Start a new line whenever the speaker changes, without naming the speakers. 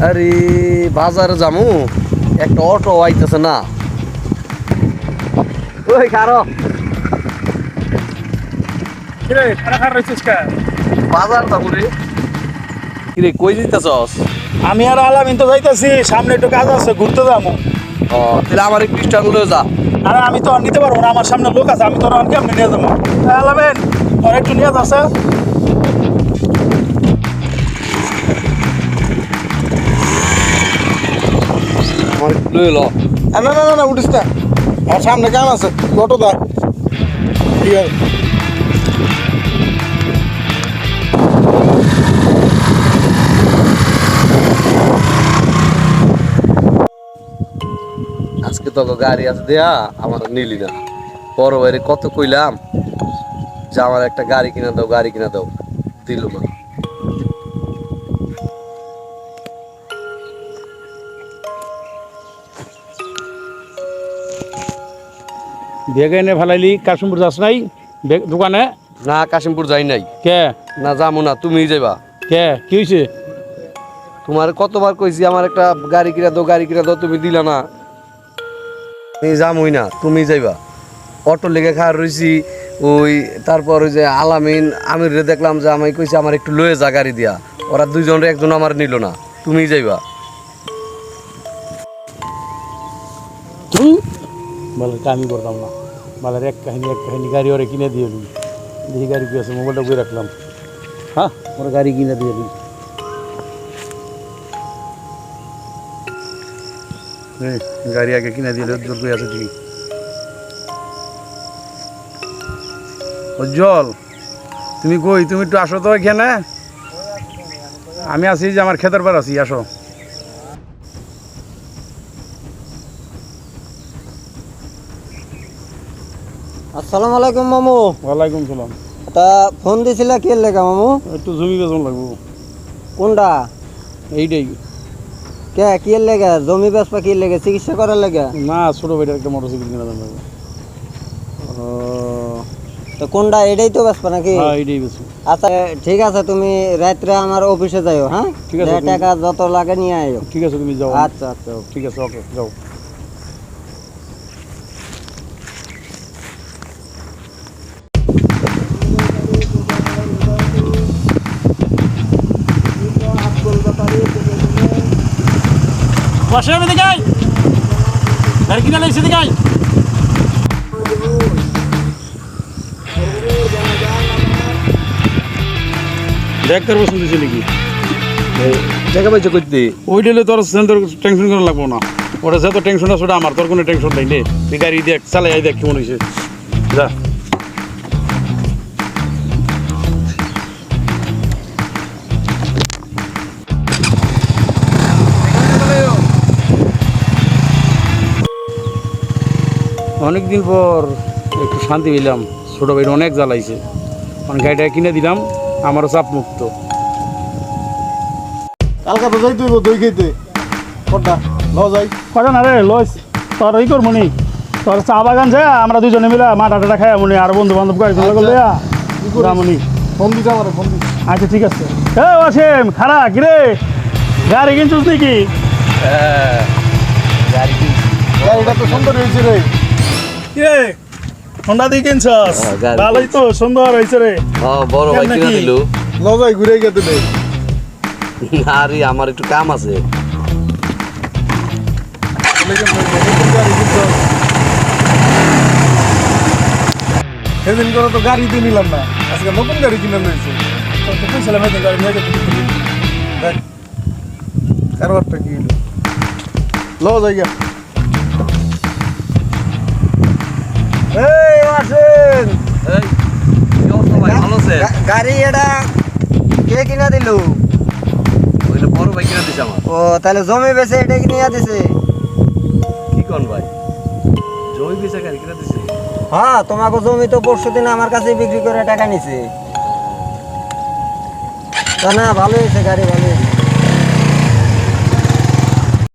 আরে বাজারে যামু, একটা অটো আইতেছে না। ওই কারো
কিরে খারাপ রয়েছিস কা?
বাজার যাবো রে। কিরে কই দিতেছস?
আমি আর আলামিন তো যাইতাছি, সামনে একটু কাজ আছে, ঘুরতে যাবো।
ও তাহলে আমার একটু স্টান লয়ে যা।
আরে আমি তো আর নিতে পারবো না, আমার সামনে লোক আছে, আমি তো আর কেমনি নিয়ে যাবো। আলামিন আর একটু নিয়ে যাচ্ছে।
আমার একটু লয়ে ল।
না না না না উঠিস না, আমার সামনে কাম আছে, অটো দা। ঠিক আছে
আজকে তো গাড়ি আছে দেয়া, আমার নিলি না। বড় ভাইরে কত কইলাম যে আমার একটা গাড়ি কিনা দাও, গাড়ি কিনা দাও, দিল না।
বেগ এনে ফেলাইলি, কাশিমপুর যাস নাই দোকানে?
না কাশিমপুর যাই নাই।
কে?
না যাবো না, তুমিই যাইবা।
কে কি হয়েছে?
তোমার কতবার কইছি আমার একটা গাড়ি কিনা দাও, গাড়ি কিনা দাও, তুমি দিলা না। তুমি যামই না, তুমি যাইবা। অটো লেগে খাওয়ার রয়েছি। ওই তারপর ওই যে আলামিন আমির দেখলাম যে আমায় কইছে আমার একটু লয়ে যা গাড়ি দিয়া। ওরা দুইজনের একজন আমার নিল না, তুমিই যাইবা।
তুই বলে আমি করতাম না, বলে এক কাহিনী গাড়ি ওরে কিনে দিয়ে দিই। দেখি গাড়ি কি আছে, মোবাইলটা বই রাখলাম। হ্যাঁ ওরা গাড়ি কিনে দিয়ে দিই। গাড়ি আগে কিনে দিলে উজ্জ্বল কই আছে ঠিক। উজ্জ্বল তুমি কই? তুমি একটু আসো তো এখানে। আমি আছি যে আমার ক্ষেতের পার আছি, আসো।
আসসালামু আলাইকুম মামু।
ওয়ালাইকুম সালাম।
তা ফোন দিছিলা কি লেগা মামু?
একটু জমি বেচন লাগবো।
কোনটা?
এইটাই।
কে কি লেগা? জমি বেচবা কি লেগে? চিকিৎসা করার লেগা?
না ছোটো ভাইটার একটা মোটরসাইকেল কিনা দাম লাগবে।
ও তো কোনটা? এটাই তো বেচবা নাকি?
হ্যাঁ এইটাই বেশি।
আচ্ছা ঠিক আছে, তুমি রাত্রে আমার অফিসে যাইও। হ্যাঁ
ঠিক আছে,
টাকা যত লাগে নিয়ে আইও।
ঠিক আছে তুমি যাও।
আচ্ছা আচ্ছা
ঠিক আছে, ওকে যাও। বসে আমি দেখাই গাড়ি কিনা লাগছে দেখাই। দেখ তোর বসুন দিছে নাকি?
টাকা পয়সা করতে
ওই ডেলে তোর টেনশন করা লাগবো না। ওটা যত টেনশন আছে ওটা আমার, তোর কোনো টেনশন নেই। নে তুই গাড়ি দেখ, চালাই দেখ কেমন হয়েছে। যা অনেকদিন পর একটু শান্তি পেলাম। ছোটো ভাইটা অনেক জ্বালাইছে, মানে গাড়িটা কিনে দিলাম, আমারও চাপ মুক্ত।
কালকা তো যাই তুই দই খেতে কোনটা ল যাই।
কথা না রে লস, তোর এই করবো নি, তোর চা বাগান যায় আমরা দুজনে মিলে মাঠা টাটা খাই মনি, আর বন্ধু বান্ধব গাড়ি মনি।
ফোন দিতে আমার ফোন দিতে।
আচ্ছা ঠিক আছে। এ অসীম খারা কিরে, গাড়ি কিনছিস নাকি?
গাড়িটা তো সুন্দর হয়েছে রে।
কিরে হোন্ডা দিয়ে কিনছস?
হ্যাঁ, গাড়ি
ভালোই তো, সুন্দর হয়েছে রে।
বড় ভাই
কেমনে
কিনা
কি?
দিল।
ল যাই ঘুরে গেতে নেই।
আরে আমার একটু কাম আছে।
সেদিন করে তো গাড়ি দিয়ে নিলাম না, আজকে নতুন গাড়ি কিনে লইছে।
কইছিলাম এই গাড়ি নিয়ে যেতে।
দেখ কারবারটা কি হলো। ল যাই গা।
এই আসেন।
এই কি অবস্থা ভাই, ভালো আছে?
গাড়ি এটা কে কিনা দিল?
ওইটা বড় ভাই কিনা দিছে আমার।
ও তাহলে জমি বেচে এটা কিনা দিছে?
কি কোন ভাই, জমি বেচা গাড়ি কিনা দিছে?
হ্যাঁ তোমাকে জমি তো পরশুদিন আমার কাছে বিক্রি করে টাকা নিছে। তা না ভালো হয়েছে, গাড়ি ভালো হয়েছে।